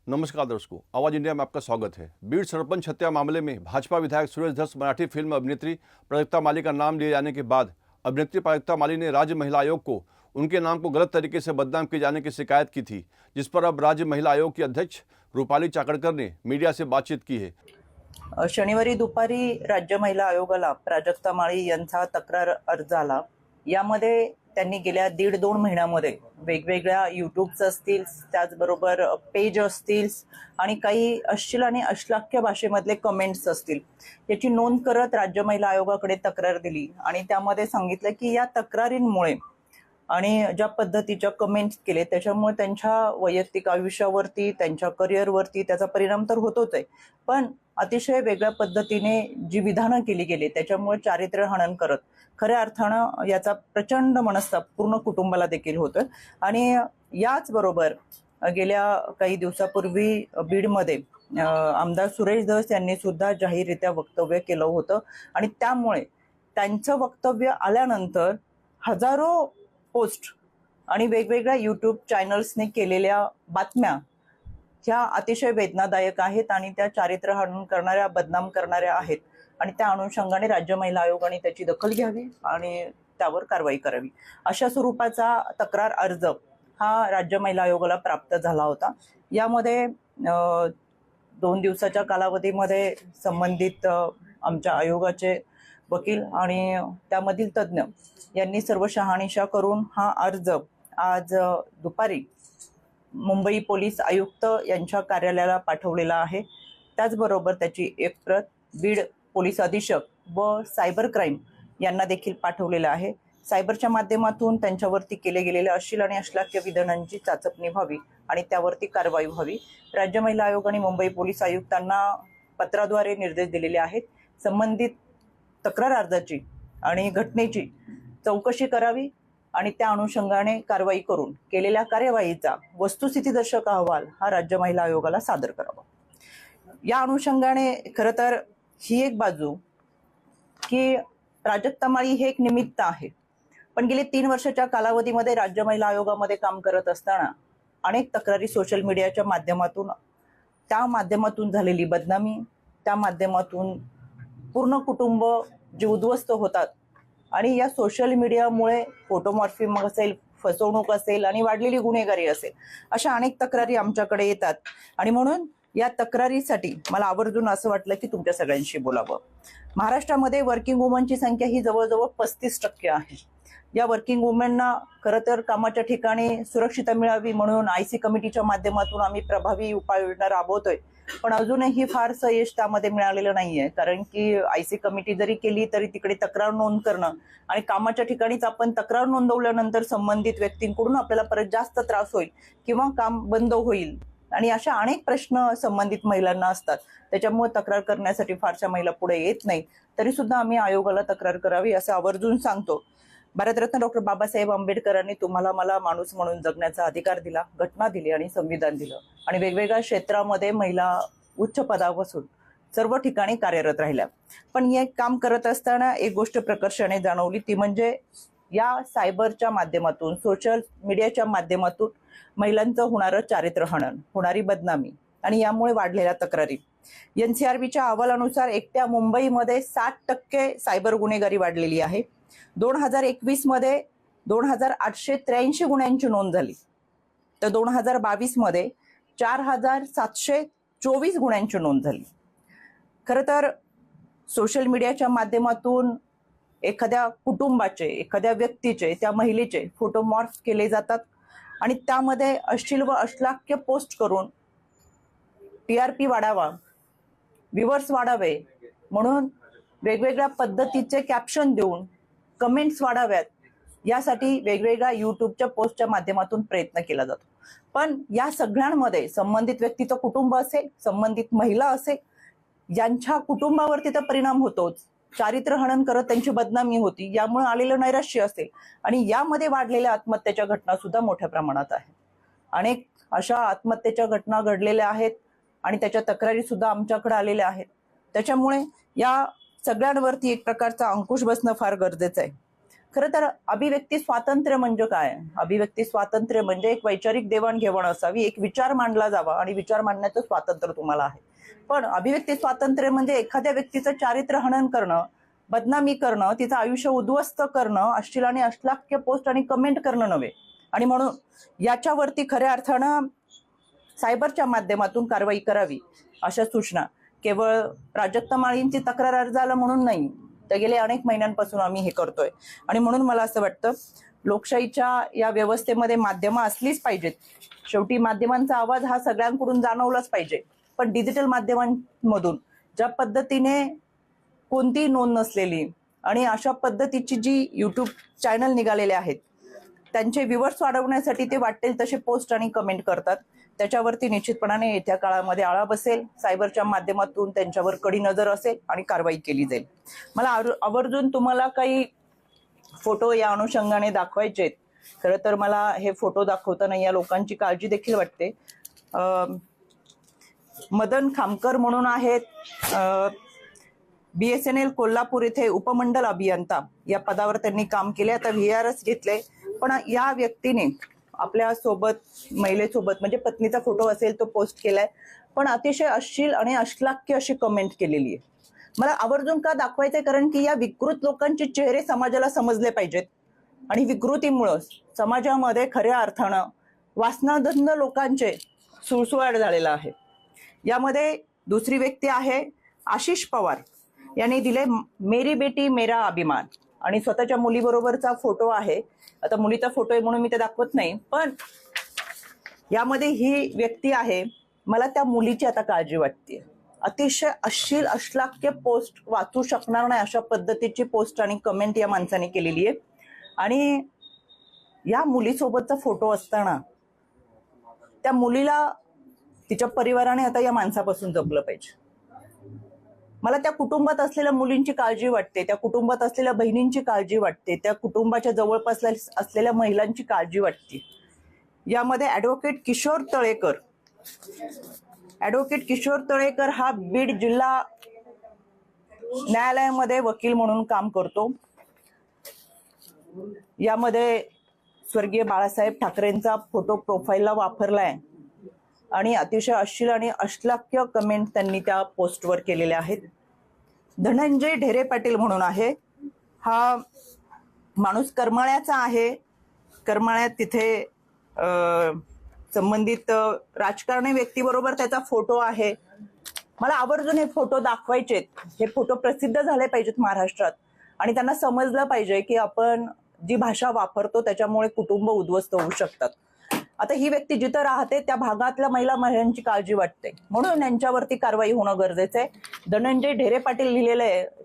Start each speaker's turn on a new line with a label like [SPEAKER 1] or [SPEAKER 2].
[SPEAKER 1] नमस्कार दर्शकों, आवाज इंडिया में आपका स्वागत है। बीड़ सरपंच हत्या मामले में भाजपा विधायक सुरेश धस मराठी फिल्म अभिनेत्री प्राजक्ता माली का नाम लिए जाने के बाद अभिनेत्री प्राजक्ता माली ने राज्य महिला आयोग को उनके नाम को गलत तरीके से बदनाम किए जाने की शिकायत की थी, जिस पर अब राज्य महिला आयोग की अध्यक्ष रूपाली चाकणकर ने मीडिया से बातचीत की है।
[SPEAKER 2] शनिवारी दुपारी राज्य महिला आयोगाला प्राजक्ता माळी यांचा तक्रार अर्ज आला। यामध्ये त्यांनी गेल्या 1.5-2 महिन्यामध्ये वेगवेगळ्या यूट्यूब्स असतील, त्याचबरोबर पेज असतील आणि काही अश्लील आणि अश्लाघ्य भाषेमधले कमेंट्स असतील याची नोंद करत राज्य महिला आयोगाकडे तक्रार दिली आणि त्यामध्ये सांगितलं की या तक्रारींमुळे आणि ज्या पद्धतीच्या कमेंट्स केले त्याच्यामुळे त्यांच्या वैयक्तिक आयुष्यावरती, त्यांच्या करिअरवरती त्याचा परिणाम तर होतोच आहे, पण अतिशय वेगळ्या पद्धतीने जी विधानं केली गेली त्याच्यामुळे चारित्र्य हनन करत खऱ्या अर्थानं याचा प्रचंड मनस्ताप पूर्ण कुटुंबाला देखील होतोय। आणि याच बरोबर गेल्या काही दिवसापूर्वी बीडमध्ये आमदार सुरेश धस यांनी सुद्धा जाहीररित्या वक्तव्य केलं होतं आणि त्यामुळे त्यांचं वक्तव्य आल्यानंतर हजारो पोस्ट आणि वेगवेगळ्या यूट्यूब चॅनल्सने केलेल्या बातम्या ह्या अतिशय वेदनादायक आहेत आणि त्या चारित्र्य हनन करणाऱ्या, बदनाम करणाऱ्या आहेत आणि त्या अनुषंगाने राज्य महिला आयोगाने त्याची दखल घ्यावी आणि त्यावर कारवाई करावी अशा स्वरूपाचा तक्रार अर्ज हा राज्य महिला आयोगाला प्राप्त झाला होता। यामध्ये 2 दिवसाच्या कालावधीमध्ये संबंधित आमच्या आयोगाचे वकील आणि त्यामधील तज्ञ यांनी सर्व शहानिशा करून हा अर्ज आज दुपारी मुंबई पोलीस आयुक्त यांच्या कार्यालयाला पाठवलेला आहे। त्याचबरोबर त्याची एक प्रत बीड पोलीस अधीक्षक व सायबर क्राईम यांना देखील पाठवलेला आहे। सायबरच्या माध्यमातून त्यांच्यावरती केले गेलेल्या अश्लील आणि अश्लाघ्य विधानांची चाचपणी व्हावी आणि त्यावरती कारवाई व्हावी। राज्य महिला आयोग आणि मुंबई पोलीस आयुक्तांना पत्राद्वारे निर्देश दिलेले आहेत। संबंधित तक्रार अर्जाची आणि घटनेची चौकशी करावी आणि त्या अनुषंगाने कारवाई करून केलेल्या कार्यवाहीचा वस्तुस्थितीदर्शक अहवाल हा राज्य महिला आयोगाला सादर करावा। या अनुषंगाने खरं तर ही एक बाजू की प्राजक्ता माळी हे एक निमित्त आहे, पण गेले 3 वर्षाच्या कालावधीमध्ये राज्य महिला आयोगामध्ये काम करत असताना अनेक तक्रारी सोशल मीडियाच्या माध्यमातून झालेली बदनामी, त्या माध्यमातून पूर्ण कुटुंब जे उद्ध्वस्त होतात आणि या सोशल मीडियामुळे फोटोमॉर्फिंग असेल, फसवणूक असेल आणि वाढलेली गुन्हेगारी असेल अशा अनेक तक्रारी आमच्याकडे येतात आणि म्हणून या तक्रारीसाठी मला आवर्जून असं वाटलं की तुमच्या सगळ्यांशी बोलावं। महाराष्ट्रामध्ये वर्किंग वुमनची संख्या ही जवळजवळ 35% आहे। या वर्किंग वुमेनना खरं तर कामाच्या ठिकाणी सुरक्षितता मिळावी म्हणून आयसी कमिटीच्या माध्यमातून आम्ही प्रभावी उपाययोजना राबवतोय, पण अजूनही फारसं यश त्यामध्ये मिळालेलं नाहीये, कारण की आयसी कमिटी जरी केली तरी तिकडे तक्रार नोंद करणं आणि कामाच्या ठिकाणीच आपण तक्रार नोंदवल्यानंतर संबंधित व्यक्तींकडून आपल्याला परत जास्त त्रास होईल किंवा काम बंद होईल आणि अशा अनेक प्रश्न संबंधित महिलांना असतात। त्याच्यामुळे तक्रार करण्यासाठी फारशा महिला पुढे येत नाही, तरी सुद्धा आम्ही आयोगाला तक्रार करावी असं आवर्जून सांगतो। भारतरत्न डॉक्टर बाबासाहेब आंबेडकरांनी तुम्हाला मला माणूस म्हणून जगण्याचा अधिकार दिला, घटना दिली आणि संविधान दिलं आणि वेगवेगळ्या क्षेत्रामध्ये महिला उच्च पदावर बसून सर्व ठिकाणी कार्यरत राहिल्या। पण हे काम करत असताना एक गोष्ट प्रकर्षाने जाणवली, ती म्हणजे या सायबरच्या माध्यमातून, सोशल मीडियाच्या माध्यमातून महिलांचं होणारं चारित्र्य हनन, होणारी बदनामी आणि यामुळे वाढलेल्या तक्रारी। एनसीआरबीच्या अहवालानुसार एकट्या मुंबईमध्ये 60% सायबर गुन्हेगारी वाढलेली आहे। 2021 मध्ये 2883 गुन्ह्यांची नोंद झाली, तर 2022 मध्ये 4724 गुन्ह्यांची नोंद झाली। खरं तर सोशल मीडियाच्या माध्यमातून एखाद्या कुटुंबाचे, एखाद्या व्यक्तीचे, त्या महिलेचे फोटो मॉर्फ केले जातात आणि त्यामध्ये अश्लील व अश्लाघ्य पोस्ट करून टीआरपी वाढावा, व्ह्यूअर्स वाढावे म्हणून वेगवेगळ्या पद्धतीचे कॅप्शन देऊन कमेंट्स वाढाव्यात यासाठी वेगवेगळ्या यूट्यूबच्या पोस्टच्या माध्यमातून प्रयत्न केला जातो। पण या सगळ्यांमध्ये संबंधित व्यक्तीचं कुटुंब असेल, संबंधित महिला असेल, यांच्या कुटुंबावरती तर परिणाम होतोच, चारित्र्य हनन करत त्यांची बदनामी होती, यामुळे आलेलं नैराश्य असेल आणि यामध्ये वाढलेल्या आत्महत्येच्या घटना सुद्धा मोठ्या प्रमाणात आहेत। अनेक अशा आत्महत्येच्या घटना घडलेल्या आहेत आणि त्याच्या तक्रारी सुद्धा आमच्याकडे आलेल्या आहेत। त्याच्यामुळे या सगळ्यांवरती एक प्रकारचा अंकुश बसणं फार गरजेचं आहे। खरं तर अभिव्यक्ती स्वातंत्र्य म्हणजे काय? अभिव्यक्ती स्वातंत्र्य म्हणजे एक वैचारिक देवाणघेवाण असावी, एक विचार मांडला जावा आणि विचार मांडण्याचं स्वातंत्र्य तुम्हाला आहे. पण अभिव्यक्ती स्वातंत्र्य म्हणजे एखाद्या व्यक्तीचं चारित्र्य हनन करणं, बदनामी करणं, तिचं आयुष्य उद्ध्वस्त करणं, अश्लील आणि अश्लाघ्य पोस्ट आणि कमेंट करणं नव्हे. आणि म्हणून याच्यावरती खऱ्या अर्थानं सायबरच्या माध्यमातून कारवाई करावी अशा सूचना केवळ प्राजक्ता माळींची तक्रार अर्ज आला म्हणून नाही, तर गेले अनेक महिन्यांपासून आम्ही हे करतोय. आणि म्हणून मला असं वाटतं लोकशाहीच्या या व्यवस्थेमध्ये माध्यमं असलीच पाहिजेत. शेवटी माध्यमांचा आवाज हा सगळ्यांकडून जाणवलाच पाहिजे. पण डिजिटल माध्यमांमधून ज्या पद्धतीने कोणतीही नोंद नसलेली आणि अशा पद्धतीची जी युट्यूब चॅनल निघालेले आहेत त्यांचे व्ह्यूअर्स वाढवण्यासाठी ते वाटेल तसे पोस्ट आणि कमेंट करतात. त्याच्यावरती निश्चितपणाने येत्या काळामध्ये आळा बसेल. सायबरच्या माध्यमातून त्यांच्यावर कडी नजर असेल आणि कारवाई केली जाईल. मला आवर्जून तुम्हाला काही फोटो या अनुषंगाने दाखवायचे आहेत. खरं तर मला हे फोटो दाखवताना या लोकांची काळजी देखील वाटते. मदन खामकर म्हणून आहेत, BSNL कोल्हापूर इथे उपमंडल अभियंता या पदावर त्यांनी काम केले. आता VRS घेतले. पण या व्यक्तीने आपल्या सोबत महिलेसोबत म्हणजे पत्नीचा फोटो असेल तो पोस्ट केलाय, पण अतिशय अश्लील आणि अश्लाघ्य अशी कमेंट केलेली आहे. मला आवर्जून का दाखवायचंय? कारण की या विकृत लोकांचे चेहरे समाजाला समजले पाहिजेत आणि विकृतीमुळं समाजामध्ये खऱ्या अर्थानं वासनाधंद लोकांचे सुळसुळाट झालेला आहे. यामध्ये दुसरी व्यक्ती आहे आशिष पवार, यांनी दिले मेरी बेटी मेरा अभिमान आणि स्वतःच्या मुलीबरोबरचा फोटो आहे. आता मुलीचा फोटो आहे म्हणून मी ते दाखवत नाही, पण यामध्ये ही व्यक्ती आहे. मला त्या मुलीची आता काळजी वाटते. अतिशय अश्लील अश्लाघ्य पोस्ट वाचू शकणार नाही अशा पद्धतीची पोस्ट आणि कमेंट या माणसाने केलेली आहे. आणि या मुलीसोबतचा फोटो असताना त्या मुलीला तिच्या परिवाराने आता या माणसापासून जपलं पाहिजे. मला त्या कुटुंबात असलेल्या मुलींची काळजी वाटते, त्या कुटुंबात असलेल्या बहिणींची काळजी वाटते, त्या कुटुंबाच्या जवळपास असलेल्या महिलांची काळजी वाटते. यामध्ये ॲडव्होकेट किशोर तळेकर हा बीड जिल्हा न्यायालयामध्ये वकील म्हणून काम करतो. यामध्ये स्वर्गीय बाळासाहेब ठाकरेंचा फोटो प्रोफाईलला वापरलाय आणि अतिशय अश्लील आणि अश्लाघ्य कमेंट त्यांनी त्या पोस्टवर केलेल्या आहेत. धनंजय ढेरे पाटील म्हणून आहे, हा माणूस करमाळ्याचा आहे. करमाळ्यात तिथे संबंधित राजकारणी व्यक्तीबरोबर त्याचा फोटो आहे. मला आवर्जून हे फोटो दाखवायचेत. हे फोटो प्रसिद्ध झाले पाहिजेत महाराष्ट्रात आणि त्यांना समजलं पाहिजे की आपण जी भाषा वापरतो त्याच्यामुळे कुटुंब उद्ध्वस्त होऊ शकतात. आता ही व्यक्ती जिथं राहते त्या भागातल्या महिलांची काळजी वाटते, म्हणून यांच्यावरती कारवाई होणं गरजेचं आहे. धनंजय ढेरे पाटील लिहिलेलं आहे